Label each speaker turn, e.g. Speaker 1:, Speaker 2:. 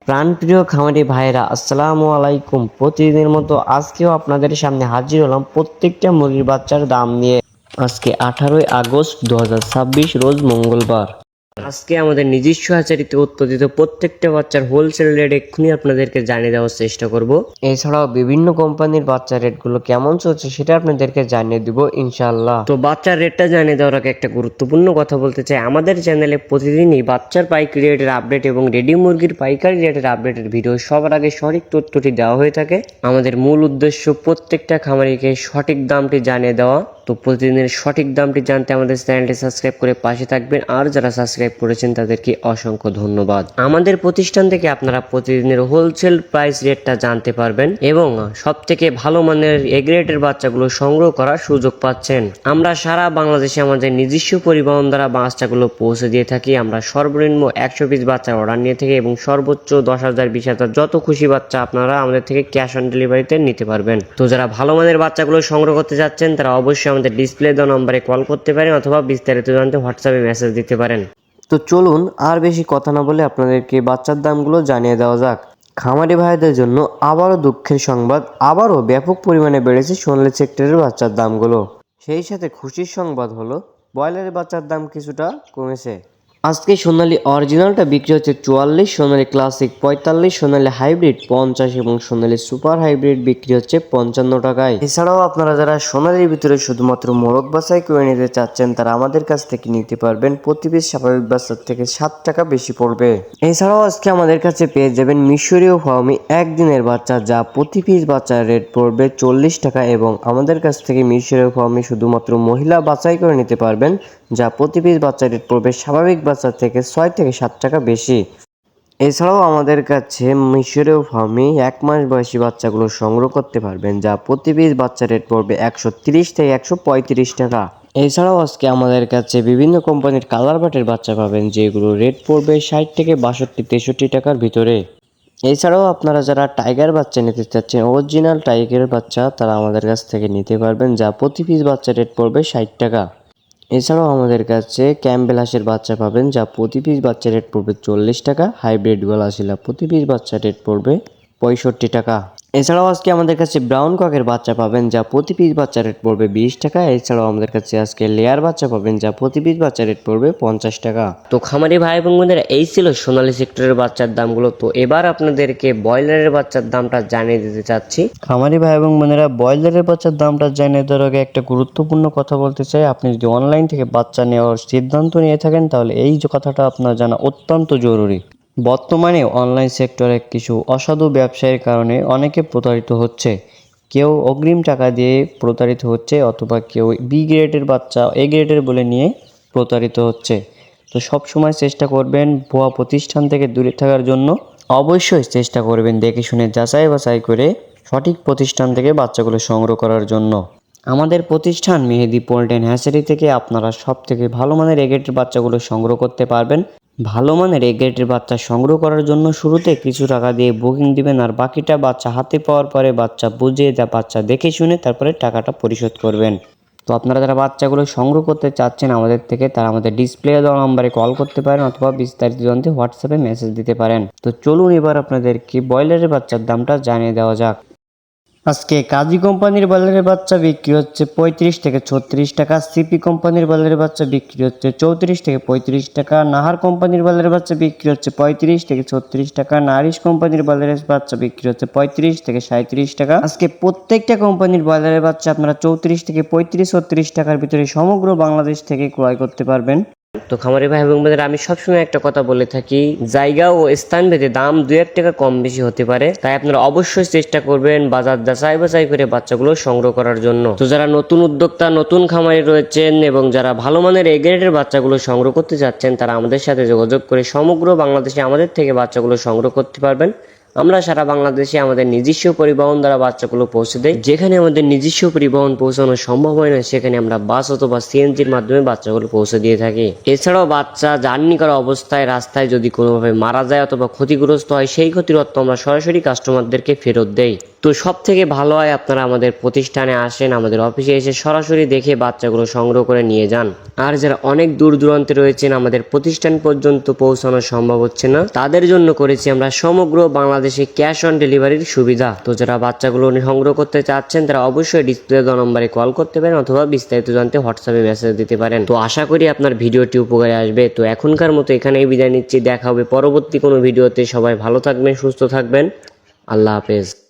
Speaker 1: প্রাণপ্রিয় খামারি ভাইরা আসসালামু আলাইকুম। প্রতিদিনের মতো আজকেও আপনাদের সামনে হাজির হলাম প্রত্যেকটা মুরগির বাচ্চার দাম নিয়ে। আজকে 18ই আগস্ট 2026 রোজ মঙ্গলবার। আজকে আমাদের নিজস্ব হ্যাচারিতে উৎপাদিত প্রত্যেকটা বাচ্চার হোলসেল রেট এক্ষুনি আপনাদেরকে জানিয়ে দেওয়ার চেষ্টা করব। এছাড়াও বিভিন্ন কোম্পানির বাচ্চার রেটগুলো কেমন চলছে সেটা আপনাদেরকে জানিয়ে দিব ইনশাআল্লাহ। তো বাচ্চার রেটটা জানিয়ে দেওয়ার আগে একটা গুরুত্বপূর্ণ কথা বলতে চাই, আমাদের চ্যানেলে প্রতিদিনই বাচ্চার পাইকারি রেটের আপডেট এবং রেডি মুরগির পাইকারি রেটের আপডেটের ভিডিও সবার আগে সঠিক তথ্যটি দেওয়া হয়ে থাকে। আমাদের মূল উদ্দেশ্য প্রত্যেকটা খামারিকে সঠিক দামটি জানিয়ে দেওয়া। তো প্রতিদিনের সঠিক দামটি জানতে আমাদের চ্যানেলটি সাবস্ক্রাইব করে পাশে থাকবেন, আর যারা সাবস্ক্রাইব করেছেন তাদেরকে অসংখ্য ধন্যবাদ। আমাদের প্রতিষ্ঠান থেকে আপনারা প্রতিদিনের হোলসেল প্রাইস রেটটা জানতে পারবেন এবং সব থেকে ভালো মানের এ গ্রেডের বাচ্চাগুলো সংগ্রহ করার সুযোগ পাচ্ছেন। আমরা সারা বাংলাদেশে আমাদের নিজস্ব পরিবহন দ্বারা বাচ্চাগুলো পৌঁছে দিয়ে থাকি। আমরা সর্বনিম্ন 100 পিস বাচ্চার অর্ডার নিয়ে থাকি এবং সর্বোচ্চ 10,000 20,000 যত খুশি বাচ্চা আপনারা আমাদের থেকে ক্যাশ অন ডেলিভারিতে নিতে পারবেন। তো যারা ভালো মানের বাচ্চাগুলো সংগ্রহ করতে যাচ্ছেন তারা অবশ্যই আমাদের ডিসপ্লে দেওয়া নম্বরে কল করতে পারেন অথবা বিস্তারিত জানতে হোয়াটসঅ্যাপে মেসেজ দিতে পারেন। তো চলুন আর বেশি কথা না বলে আপনাদেরকে বাচ্চার দামগুলো জানিয়ে দেওয়া যাক। খামারি ভাইদের জন্য আবারও দুঃখের সংবাদ, আবারও ব্যাপক পরিমাণে বেড়েছে সোনালী সেক্টরের বাচ্চার দামগুলো। সেই সাথে খুশির সংবাদ হলো ব্রয়লারের বাচ্চার দাম কিছুটা কমেছে। আজকে সোনালী অরিজিনালটা বিক্রি হচ্ছে 44, সোনালী ক্লাসিক 45, সোনালী হাইব্রিড 50 এবং সোনালী সুপার হাইব্রিড বিক্রি হচ্ছে 55 টাকায়। এছাড়াও আপনারা যারা সোনালীর ভিতরে শুধুমাত্র মোরগ বাছাই করে নিতে চাচ্ছেন তারা আমাদের কাছ থেকে নিতে পারবেন। প্রতি পিস স্বাভাবিক বাচ্চার থেকে 7 টাকা বেশি পড়বে। এছাড়াও আজকে আমাদের কাছে পেয়ে যাবেন মিশরীয় ফার্মি একদিনের বাচ্চা, যা প্রতি পিস বাচ্চার রেট পড়বে 40 টাকা এবং আমাদের কাছ থেকে মিশরীয় ফার্মি শুধুমাত্র মহিলা বাছাই করে নিতে পারবেন, যা প্রতি পিস বাচ্চার রেট পড়বে স্বাভাবিক বাচ্চা থেকে 6 থেকে 7 টাকা বেশি। এছাড়াও আমাদের কাছে মিশরীয় ফার্মে 1 মাস বয়সী বাচ্চাগুলো সংগ্রহ করতে পারবেন, যা প্রতি পিস বাচ্চা রেট পড়বে 130 থেকে 135 টাকা। এছাড়াও আজকে আমাদের কাছে বিভিন্ন কোম্পানির কালার বাটের বাচ্চা পাবেন, যেগুলো রেট পড়বে 60 থেকে 62 63 টাকার ভিতরে। এছাড়াও আপনারা যারা টাইগার বাচ্চা নিতে চাচ্ছেন, অরিজিনাল টাইগারের বাচ্চা, তারা আমাদের কাছ থেকে নিতে পারবেন, যা প্রতি পিস বাচ্চা রেট পড়বে 60 টাকা। এছাড়াও আমাদের কাছে ক্যাম্বেল হাঁসের বাচ্চা পাবেন, যা প্রতি পিস বাচ্চা রেট পড়বে 40 টাকা। হাইব্রিড গলা শিলা প্রতি পিস বাচ্চা রেট পড়বে 65 টাকা। এছাড়াও আজকে আমাদের কাছে ব্রাউন ককের বাচ্চা পাবেন, যা প্রতি পিস বাচ্চা রেট পড়বে 20 টাকা। এছাড়াও আমাদের কাছে আজকে লেয়ার বাচ্চা পাবেন, যা প্রতি পিস বাচ্চা রেট পড়বে 50 টাকা। তো খামারি ভাই এবং বোনেরা, এই ছিল সোনালী সেক্টরের বাচ্চার দামগুলো। তো এবার আপনাদেরকে ব্রয়লারের বাচ্চার দামটা জানিয়ে দিতে চাচ্ছি। খামারি ভাই এবং বোনেরা, ব্রয়লারের বাচ্চার দামটা জানিয়ে দেওয়ার আগে একটা গুরুত্বপূর্ণ কথা বলতে চাই। আপনি যদি অনলাইন থেকে বাচ্চা নেওয়ার সিদ্ধান্ত নিয়ে থাকেন তাহলে এই যে কথাটা আপনার জানা অত্যন্ত জরুরি। বর্তমানে অনলাইন সেক্টরে কিছু অসাধু ব্যবসায়ের কারণে অনেকে প্রতারিত হচ্ছে। কেউ অগ্রিম টাকা দিয়ে প্রতারিত হচ্ছে অথবা কেউ বি গ্রেডের বাচ্চা এ গ্রেডের বলে নিয়ে প্রতারিত হচ্ছে। তো সব সময় চেষ্টা করবেন ভুয়া প্রতিষ্ঠান থেকে দূরে থাকার জন্য। অবশ্যই চেষ্টা করবেন দেখে শুনে যাচাই বাছাই করে সঠিক প্রতিষ্ঠান থেকে বাচ্চাগুলো সংগ্রহ করার জন্য। আমাদের প্রতিষ্ঠান মেহেদি পোল্ট্রি অ্যান্ড হ্যাচারি থেকে আপনারা সব থেকে ভালো মানের এ গ্রেডের বাচ্চাগুলো সংগ্রহ করতে পারবেন। ভালো মানের এ গ্রেডের বাচ্চা সংগ্রহ করার জন্য শুরুতে কিছু টাকা দিয়ে বুকিং দিবেন, আর বাকিটা বাচ্চা হাতে পাওয়ার পরে বাচ্চা বুঝিয়ে বাচ্চা দেখে শুনে তারপরে টাকাটা পরিশোধ করবেন। তো আপনারা যারা বাচ্চাগুলো সংগ্রহ করতে চাচ্ছেন আমাদের থেকে, তারা আমাদের ডিসপ্লে দেওয়া নম্বরে কল করতে পারেন অথবা বিস্তারিত জানতে হোয়াটসঅ্যাপে মেসেজ দিতে পারেন। তো চলুন এবার আপনাদেরকে ব্রয়লারের বাচ্চার দামটা জানিয়ে দেওয়া যাক। আজকে কাজী কোম্পানির ব্রয়লারের বাচ্চা বিক্রি হচ্ছে 35 থেকে 36 টাকা। সিপি কোম্পানির ব্রয়লারের বাচ্চা বিক্রি হচ্ছে 34 থেকে 35 টাকা। নাহার কোম্পানির ব্রয়লারের বাচ্চা বিক্রি হচ্ছে 35 থেকে 36 টাকা। নারিশ কোম্পানির ব্রয়লারের বাচ্চা বিক্রি হচ্ছে 35 থেকে 37 টাকা। আজকে প্রত্যেকটা কোম্পানির ব্রয়লারের বাচ্চা আপনারা 34 থেকে 35 36 টাকার ভিতরে সমগ্র বাংলাদেশ থেকে ক্রয় করতে পারবেন। তো খামারি ভাই এবং বোনেরা, আমি সবসময় একটা কথা বলে থাকি, জায়গা ও স্থান ভেদে দাম 2-1 টাকা কম বেশি হতে পারে, তাই আপনারা অবশ্যই চেষ্টা করবেন বাজার যাচাই বাছাই করে বাচ্চাগুলো সংগ্রহ করার জন্য। তো যারা নতুন উদ্যোক্তা নতুন খামারি রয়েছেন এবং যারা ভালো মানের এ গ্রেডের বাচ্চাগুলো সংগ্রহ করতে যাচ্ছেন, তারা আমাদের সাথে যোগাযোগ করে সমগ্র বাংলাদেশে আমাদের থেকে বাচ্চাগুলো সংগ্রহ করতে পারবেন। আমরা সারা বাংলাদেশে আমাদের নিজস্ব পরিবহন দ্বারা বাচ্চাগুলো পৌঁছে দেই। যেখানে আমাদের নিজস্ব পরিবহন পৌঁছানো সম্ভব হয় না, সেখানে আমরা বাস অথবা সিএনজির মাধ্যমে বাচ্চাগুলো পৌঁছে দিয়ে থাকি। এছাড়াও বাচ্চা জার্নি করা অবস্থায় রাস্তায় যদি কোনোভাবে মারা যায় অথবা ক্ষতিগ্রস্ত হয়, সেই ক্ষতির অর্থ আমরা সরাসরি কাস্টমারদেরকে ফেরত দেই। তো সব থেকে ভালো হয় আপনারা আমাদের প্রতিষ্ঠানে আসেন, আমাদের অফিসে এসে সরাসরি দেখে বাচ্চাগুলো সংগ্রহ করে নিয়ে যান। আর যারা অনেক দূর দূরান্তে রয়েছেন, আমাদের প্রতিষ্ঠান পর্যন্ত পৌঁছানো সম্ভব হচ্ছে না, তাদের জন্য করেছি আমরা সমগ্র বাংলাদেশে ক্যাশ অন ডেলিভারির সুবিধা। তো যারা বাচ্চাগুলো সংগ্রহ করতে চাচ্ছেন তারা অবশ্যই ডিসপ্লে দেওয়া নম্বরে কল করতে পারেন অথবা বিস্তারিত জানতে হোয়াটসঅ্যাপে মেসেজ দিতে পারেন। তো আশা করি আপনার ভিডিওটি উপকারে আসবে। তো এখনকার মতো এখানেই বিদায় নিচ্ছি, দেখা হবে পরবর্তী কোনো ভিডিওতে। সবাই ভালো থাকবেন, সুস্থ থাকবেন, আল্লাহ হাফেজ।